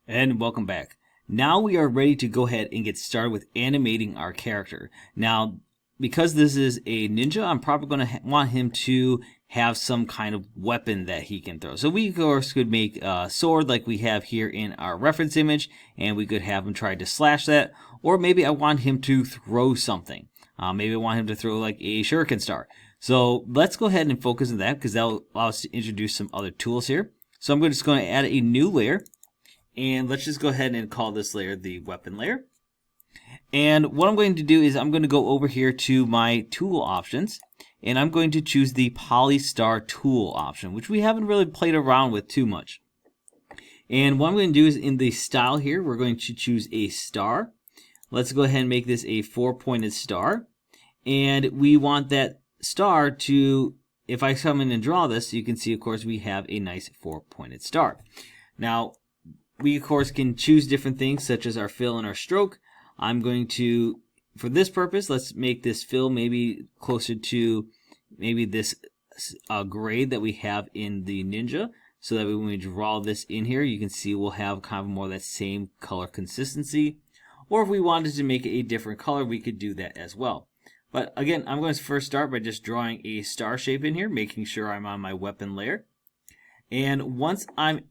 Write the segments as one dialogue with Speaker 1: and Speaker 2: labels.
Speaker 1: And welcome back. Now we are ready to go ahead and get started with animating our character. Now, because this is a ninja, I'm probably going to want him to have some kind of weapon that he can throw. So we, of course, could make a sword like we have here in our reference image, and we could have him try to slash that. Or maybe I want him to throw something. Maybe I want him to throw like a shuriken star. So let's go ahead and focus on that because that will allow us to introduce some other tools here. So I'm just going to add a new layer. And let's just go ahead and call this layer the weapon layer. And what I'm going to do is I'm going to go over here to my tool options. And I'm going to choose the Polystar tool option, which we haven't really played around with too much. And what I'm going to do is in the style here, we're going to choose a star. Let's go ahead and make this a 4-pointed star. And we want that star to, if I come in and draw this, you can see, of course, we have a nice 4-pointed star. Now, we, of course, can choose different things such as our fill and our stroke. I'm going to, for this purpose, let's make this fill maybe closer to maybe this grade that we have in the Ninja. So that when we draw this in here, you can see we'll have kind of more of that same color consistency. Or if we wanted to make it a different color, we could do that as well. But again, I'm going to first start by just drawing a star shape in here, making sure I'm on my weapon layer. And once I'm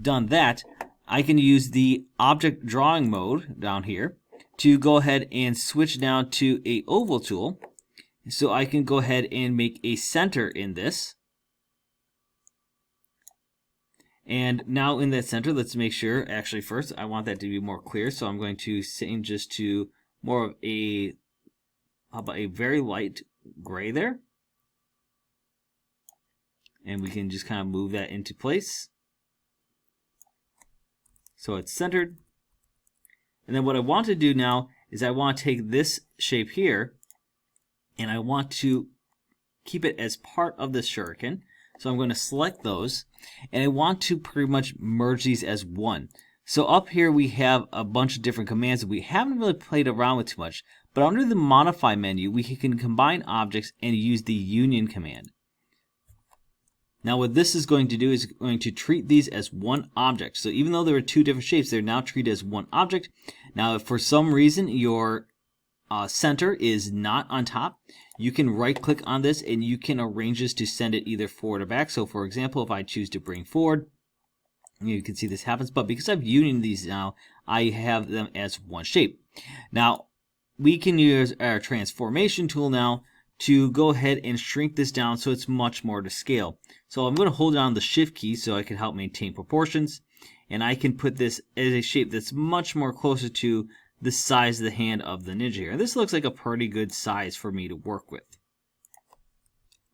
Speaker 1: done that, I can use the object drawing mode down here to go ahead and switch down to a oval tool. So I can go ahead and make a center in this. And now in that center, let's make sure, actually first, I want that to be more clear. So I'm going to change just to more of a, how about a very light gray there. And we can just kind of move that into place. So it's centered. And then what I want to do now is I want to take this shape here and I want to keep it as part of the shuriken. So I'm going to select those and I want to pretty much merge these as one. So up here we have a bunch of different commands that we haven't really played around with too much. But under the modify menu, we can combine objects and use the union command. Now what this is going to do is going to treat these as one object. So even though there are two different shapes, they're now treated as one object. Now if for some reason your center is not on top, you can right click on this and you can arrange this to send it either forward or back. So for example, if I choose to bring forward, you can see this happens. But because I've unioned these now, I have them as one shape. Now we can use our transformation tool now to go ahead and shrink this down so it's much more to scale. So I'm going to hold down the shift key so I can help maintain proportions. And I can put this as a shape that's much more closer to the size of the hand of the ninja here. This looks like a pretty good size for me to work with.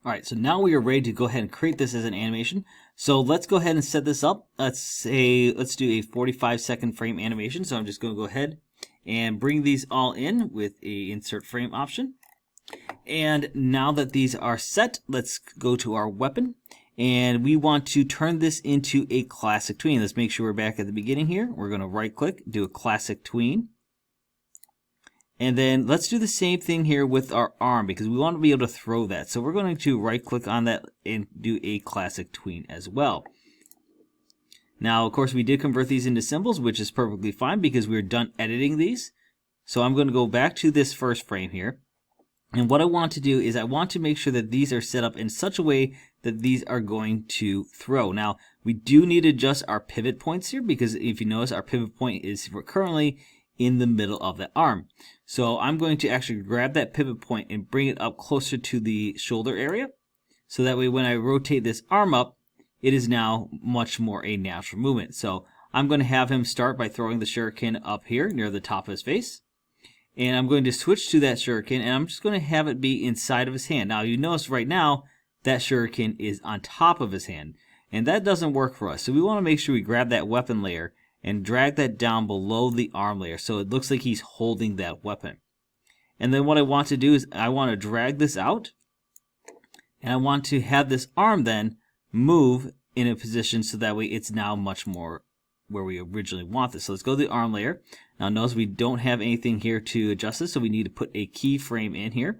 Speaker 1: Alright, so now we are ready to go ahead and create this as an animation. So let's go ahead and set this up. Let's do a 45-second frame animation. So I'm just going to go ahead and bring these all in with a insert frame option. And now that these are set, let's go to our weapon. And we want to turn this into a classic tween. Let's make sure we're back at the beginning here. We're going to right click, do a classic tween. And then let's do the same thing here with our arm because we want to be able to throw that. So we're going to right click on that and do a classic tween as well. Now, of course, we did convert these into symbols, which is perfectly fine because we're done editing these. So I'm going to go back to this first frame here. And what I want to do is I want to make sure that these are set up in such a way that these are going to throw. Now, we do need to adjust our pivot points here because if you notice, our pivot point is currently in the middle of the arm. So I'm going to actually grab that pivot point and bring it up closer to the shoulder area. So that way when I rotate this arm up, it is now much more a natural movement. So I'm going to have him start by throwing the shuriken up here near the top of his face. And I'm going to switch to that shuriken, and I'm just going to have it be inside of his hand. Now, you notice right now, that shuriken is on top of his hand. And that doesn't work for us. So we want to make sure we grab that weapon layer and drag that down below the arm layer so it looks like he's holding that weapon. And then what I want to do is I want to drag this out. And I want to have this arm then move in a position so that way it's now much more where we originally want this. So let's go to the arm layer. Now notice we don't have anything here to adjust this, so we need to put a keyframe in here.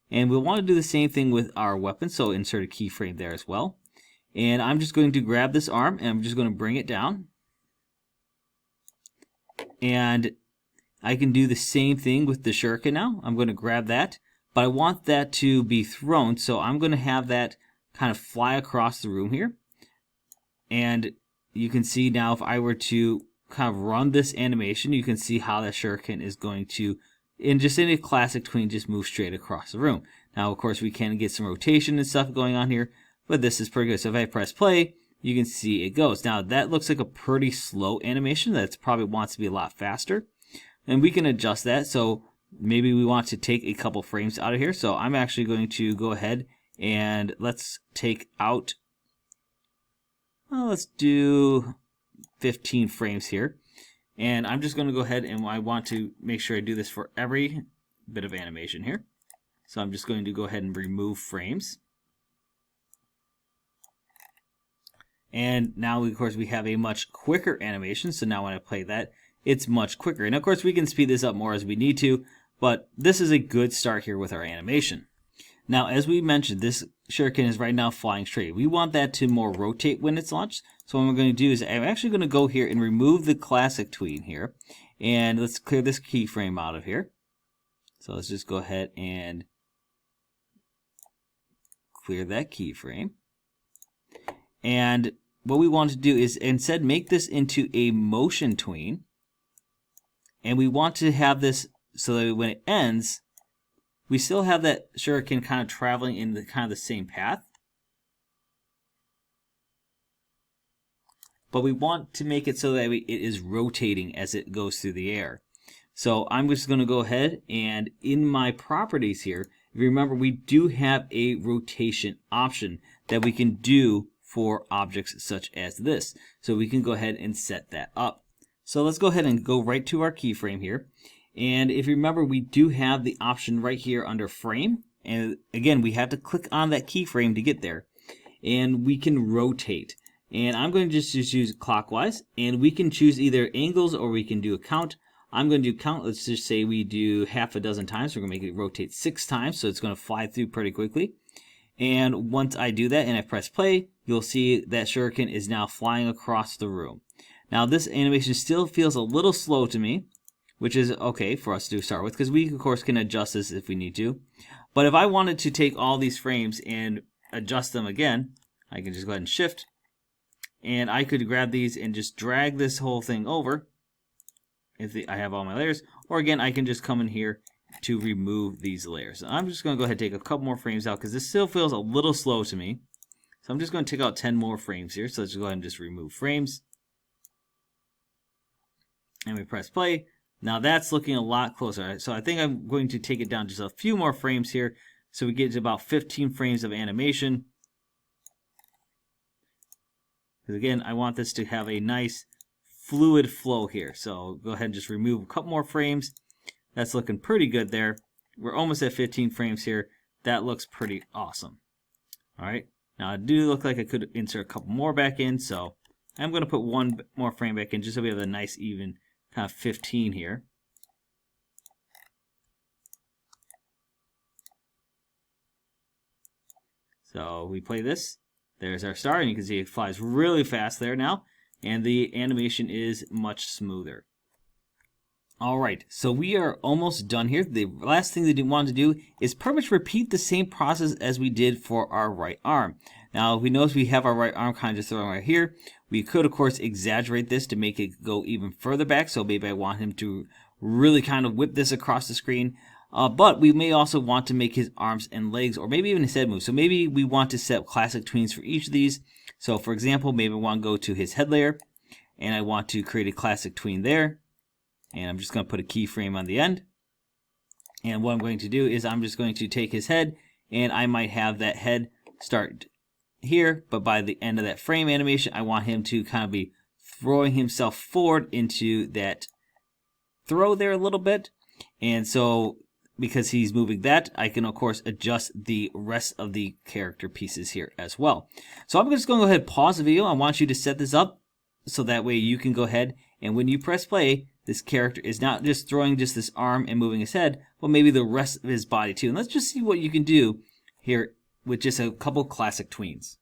Speaker 1: And we'll want to do the same thing with our weapon, so insert a keyframe there as well. And I'm just going to grab this arm and I'm just going to bring it down. And I can do the same thing with the shuriken now. I'm going to grab that, but I want that to be thrown, so I'm going to have that kind of fly across the room here. And you can see now if I were to kind of run this animation, you can see how that shuriken is going to, in a classic tween, just move straight across the room. Now, of course, we can get some rotation and stuff going on here, but this is pretty good. So if I press play, you can see it goes. Now, that looks like a pretty slow animation. That probably wants to be a lot faster. And we can adjust that. So maybe we want to take a couple frames out of here. So I'm actually going to go ahead and let's take out, well, let's do 15 frames here. And I'm just going to go ahead and I want to make sure I do this for every bit of animation here. So I'm just going to go ahead and remove frames. And now, of course, we have a much quicker animation. So now when I play that, it's much quicker. And of course, we can speed this up more as we need to, but this is a good start here with our animation. Now, as we mentioned, this shuriken is right now flying straight. We want that to more rotate when it's launched. So what I'm going to do is I'm actually going to go here and remove the classic tween here. And let's clear this keyframe out of here. So let's just go ahead and clear that keyframe. And what we want to do is instead make this into a motion tween. And we want to have this so that when it ends, we still have that shuriken kind of traveling in the kind of the same path. But we want to make it so that it is rotating as it goes through the air. So I'm just going to go ahead and in my properties here, if you remember, we do have a rotation option that we can do for objects such as this. So we can go ahead and set that up. So let's go ahead and go right to our keyframe here. And if you remember, we do have the option right here under frame. And again, we have to click on that keyframe to get there. And we can rotate. And I'm going to just use clockwise. And we can choose either angles or we can do a count. I'm going to do count. Let's just say we do half a dozen times. We're going to make it rotate 6 times. So it's going to fly through pretty quickly. And once I do that and I press play, you'll see that shuriken is now flying across the room. Now this animation still feels a little slow to me, which is okay for us to start with, because we, of course, can adjust this if we need to. But if I wanted to take all these frames and adjust them again, I can just go ahead and shift. And I could grab these and just drag this whole thing over if I have all my layers. Or again, I can just come in here to remove these layers. I'm just going to go ahead and take a couple more frames out because this still feels a little slow to me. So I'm just going to take out 10 more frames here. So let's go ahead and just remove frames. And we press play. Now that's looking a lot closer. So I think I'm going to take it down just a few more frames here. So we get to about 15 frames of animation. Because again, I want this to have a nice fluid flow here. So go ahead and just remove a couple more frames. That's looking pretty good there. We're almost at 15 frames here. That looks pretty awesome. All right. Now I do look like I could insert a couple more back in. So I'm going to put one more frame back in just so we have a nice even kind of 15 here. So we play this. There's our star, and you can see it flies really fast there now, and the animation is much smoother. Alright, so we are almost done here. The last thing that we want to do is pretty much repeat the same process as we did for our right arm. Now, we notice we have our right arm kind of just thrown right here. We could, of course, exaggerate this to make it go even further back, so maybe I want him to really kind of whip this across the screen. But we may also want to make his arms and legs, or maybe even his head move. So maybe we want to set classic tweens for each of these. So for example, maybe I want to go to his head layer, and I want to create a classic tween there. And I'm just going to put a keyframe on the end. And what I'm going to do is I'm just going to take his head, and I might have that head start here, but by the end of that frame animation, I want him to kind of be throwing himself forward into that throw there a little bit. And so because he's moving that, I can, of course, adjust the rest of the character pieces here as well. So I'm just going to go ahead and pause the video. I want you to set this up so that way you can go ahead, and when you press play, this character is not just throwing just this arm and moving his head, but maybe the rest of his body too. And let's just see what you can do here with just a couple classic tweens.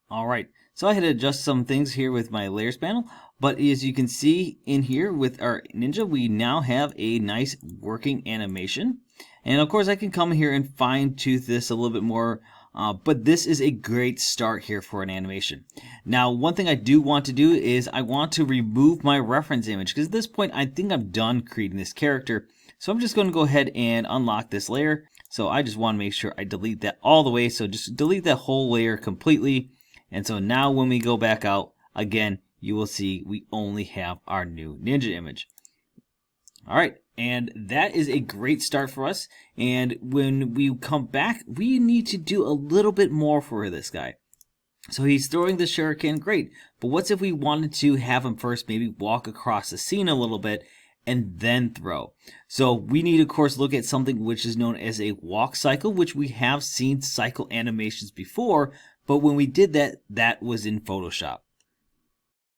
Speaker 1: Alright, so I had to adjust some things here with my layers panel, But as you can see in here with our ninja, we now have a nice working animation. And of course I can come here and fine tooth this a little bit more, but this is a great start here for an animation. Now one thing I do want to do is I want to remove my reference image, because at this point I think I'm done creating this character. So I'm just going to go ahead and unlock this layer. So I just want to make sure I delete that all the way. So just delete that whole layer completely. And so now when we go back out again, you will see we only have our new ninja image. All right, and that is a great start for us. And when we come back, we need to do a little bit more for this guy. So he's throwing the shuriken, great. But what's if we wanted to have him first maybe walk across the scene a little bit and then throw? So we need, of course, look at something which is known as a walk cycle, which we have seen cycle animations before. But when we did that, that was in Photoshop.